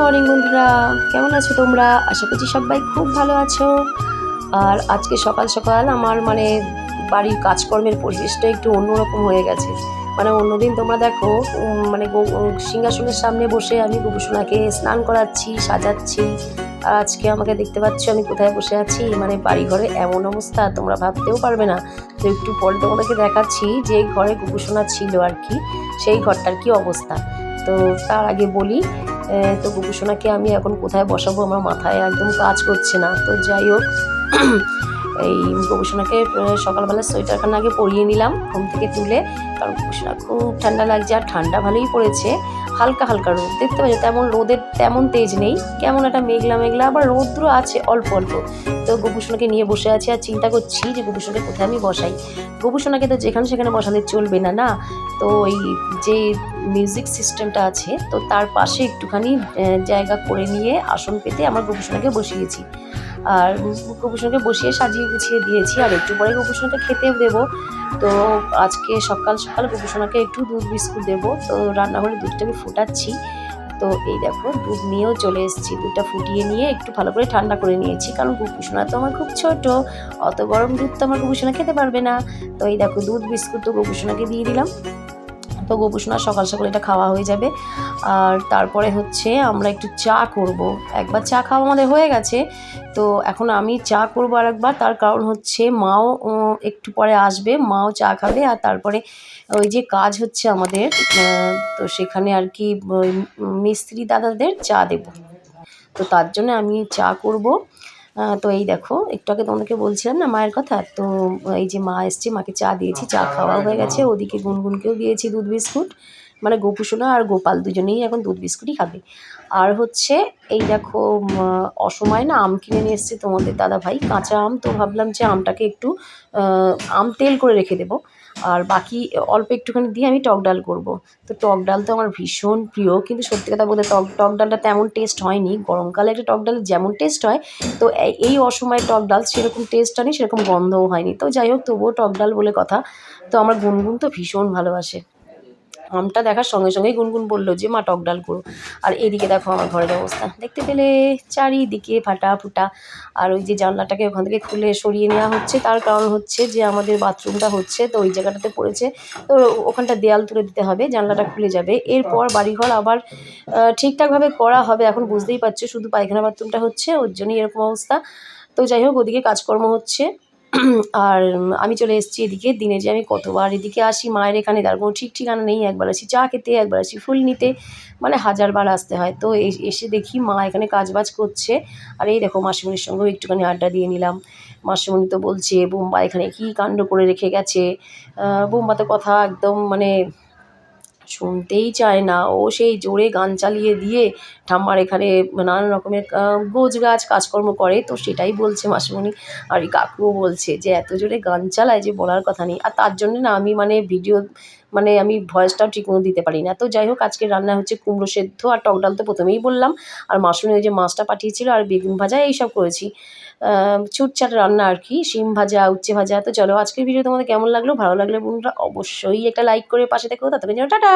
Morning বন্ধুরা, কেমন আছো তোমরা? আশা করছি সবাই খুব ভালো আছো। আর আজকে সকাল সকাল আমার বাড়ির কাজকর্মের পরিবেশটা একটু অন্যরকম হয়ে গেছে। অন্যদিন তোমরা দেখো সিংহাসনের সামনে বসে আমি গোপুসোনাকে স্নান করাচ্ছি, সাজাচ্ছি। আর আজকে আমাকে দেখতে পাচ্ছ আমি কোথায় বসে আছি, বাড়িঘরে এমন অবস্থা তোমরা ভাবতেও পারবে না। তো একটু পরে তোমাদেরকে দেখাচ্ছি যে ঘরে গোপুসোনা ছিল আর কি, সেই ঘরটার কি অবস্থা। তো তার আগে বলি, তো গোপুসোনাকে আমি এখন কোথায় বসাবো আমার মাথায় একদম কাজ করছে না। তো যাই হোক, এই গোপুসোনাকে সকালবেলা সোয়েটারখানা আগে পরিয়ে নিলাম ঘুম থেকে তুলে, কারণ গোপুসোনা খুব ঠান্ডা লাগছে। আর ঠান্ডা ভালোই পড়েছে, হালকা হালকা রোদ দেখতে পাচ্ছি, তেমন রোদের তেমন তেজ নেই, কেমন একটা মেঘলা মেঘলা, আবার রৌদ্র আছে অল্প অল্প। তো গোপুসোনাকে নিয়ে বসে আছি আর চিন্তা করছি যে গোপুসোনাকে কোথায় আমি বসাই। গোপুসোনাকে তো যেখানে সেখানে বসালে চলবে না না। তো এই যে মিউজিক সিস্টেমটা আছে, তো তার পাশে একটুখানি জায়গা করে নিয়ে আসন পেতে আমার গোপুসোনাকে বসিয়েছি। আর গোপুসোনাকে বসিয়ে সাজিয়ে গুছিয়ে দিয়েছি, আর একটু পরে গোপুসোনাকে খেতেও দেবো। তো আজকে সকাল সকাল গোপুসোনাকে একটু দুধ বিস্কুট দেবো। তো রান্নাঘরে দুধটাকে ফোটাচ্ছি। তো এই দেখো দুধ নিয়েও চলে এসেছি, দুধটা ফুটিয়ে নিয়ে একটু ভালো করে ঠান্ডা করে নিয়েছি, কারণ গোপুসোনা তো আমার খুব ছোট, অত গরম দুধ তো আমার গোপুসোনা খেতে পারবে না। তো এই দেখো দুধ বিস্কুট তো গোপুসোনাকে দিয়ে দিলাম। তো গোপুসোনা সকাল সকাল এটা খাওয়া হয়ে যাবে। আর তারপরে হচ্ছে আমরা একটু চা করব। একবার চা খাওয়া আমাদের হয়ে গেছে, তো এখন আমি চা করবো আর একবার। তার কারণ হচ্ছে মাও একটু পরে আসবে, মাও চা খাবে। আর তারপরে ওই যে কাজ হচ্ছে আমাদের, তো সেখানে আর কি মিস্ত্রি দাদাদের চা দেব। তো তার জন্য আমি চা করব। তো এই দেখো একটু আগে তোমাদেরকে বলছিলাম না মায়ের কথা, তো এই যে মা এসছে, মাকে চা দিয়েছি, চা খাওয়া হয়ে গেছে। ওদিকে গুনগুনকেও দিয়েছি দুধ বিস্কুট, গোপুসোনা আর গোপাল দুজনেই এখন দুধ বিস্কুটই খাবে। আর হচ্ছে এই দেখো অসময়ে না আম কিনে নিয়ে এসছে তোমাদের দাদা ভাই, কাঁচা আম। তো ভাবলাম যে আমটাকে একটু আম তেল করে রেখে দেবো, আর বাকি অল্প একটুখানি দিয়ে আমি টক ডাল করব। তো টক ডাল তো আমার ভীষণ প্রিয়, কিন্তু সত্যি কথা বলতে টক ডালটা তেমন টেস্ট হয়নি। গরমকালে একটা টক ডালের যেমন টেস্ট হয়, তো এই অসময়ে টক ডাল সেরকম টেস্ট হয়নি, সেরকম গন্ধও হয়নি। তো যাই হোক, তবুও টক ডাল বলে কথা। তো আমার গুনগুন তো ভীষণ ভালোবাসে আমটা দেখার সঙ্গে সঙ্গেই গুনগুন বললো যে মা টক ডাল করো। আর এদিকে দেখো আমার ঘরের অবস্থা দেখতে পেলে, চারিদিকে ফাটা ফুটা। আর ওই যে জানলাটাকে ওখান থেকে খুলে সরিয়ে নেওয়া হচ্ছে, তার কারণ হচ্ছে যে আমাদের বাথরুমটা হচ্ছে, তো ওই জায়গাটাতে পড়েছে। তো ওখানটা দেয়াল তুলে দিতে হবে, জানলাটা খুলে যাবে, এরপর বাড়িঘর আবার ঠিকঠাকভাবে করা হবে। এখন বুঝতেই পারছো শুধু পায়খানা বাথরুমটা হচ্ছে, ওর জন্যই এরকম অবস্থা। তো যাই হোক, ওদিকে কাজকর্ম হচ্ছে। আর আমি চলে এসেছি এদিকে। দিনে যে আমি কতবার এদিকে আসি মায়ের এখানে, তার কোনো ঠিক ঠিকানা নেই। একবার আসি চা খেতে, একবার আসি ফুল নিতে, হাজারবার আসতে হয়। তো এসে দেখি মা এখানে কাজবাজ করছে। আর এই দেখো মাসিমণির সঙ্গেও একটুখানি আড্ডা দিয়ে নিলাম। মাসিমণি তো বলছে বোম্বা এখানে কী কাণ্ড করে রেখে গেছে। বোম্বা তো কথা একদম শুনতেই চায় না। ও সেই জোরে গান চালিয়ে দিয়ে ঠাম্মার এখানে নানান রকমের গোছগাছ কাজকর্ম করে, তো সেটাই বলছে মাসিমণি। আর এই কাকুও বলছে যে এত জোরে গান চালায় যে বলার কথা নেই। আর তার জন্য না আমি ভিডিও আমি ভয়েসটাও ঠিকমতো দিতে পারি না। তো যাই হোক, আজকে রান্না হচ্ছে কুমড়ো সেদ্ধ আর টক ডাল তো প্রথমেই বললাম। আর মাসিমণি ওই যে মাছটা পাঠিয়েছিল আর বেগুন ভাজা এইসব করেছি। ছুটছাট রান্না আর কি, শিম ভাজা, উচ্ছে ভাজা। তো চলো আজকের ভিডিও তোমাদের কেমন লাগলো? ভালো লাগলে বন্ধুরা অবশ্যই একটা লাইক করে পাশে থেকো। ততক্ষণ যেন টাটা।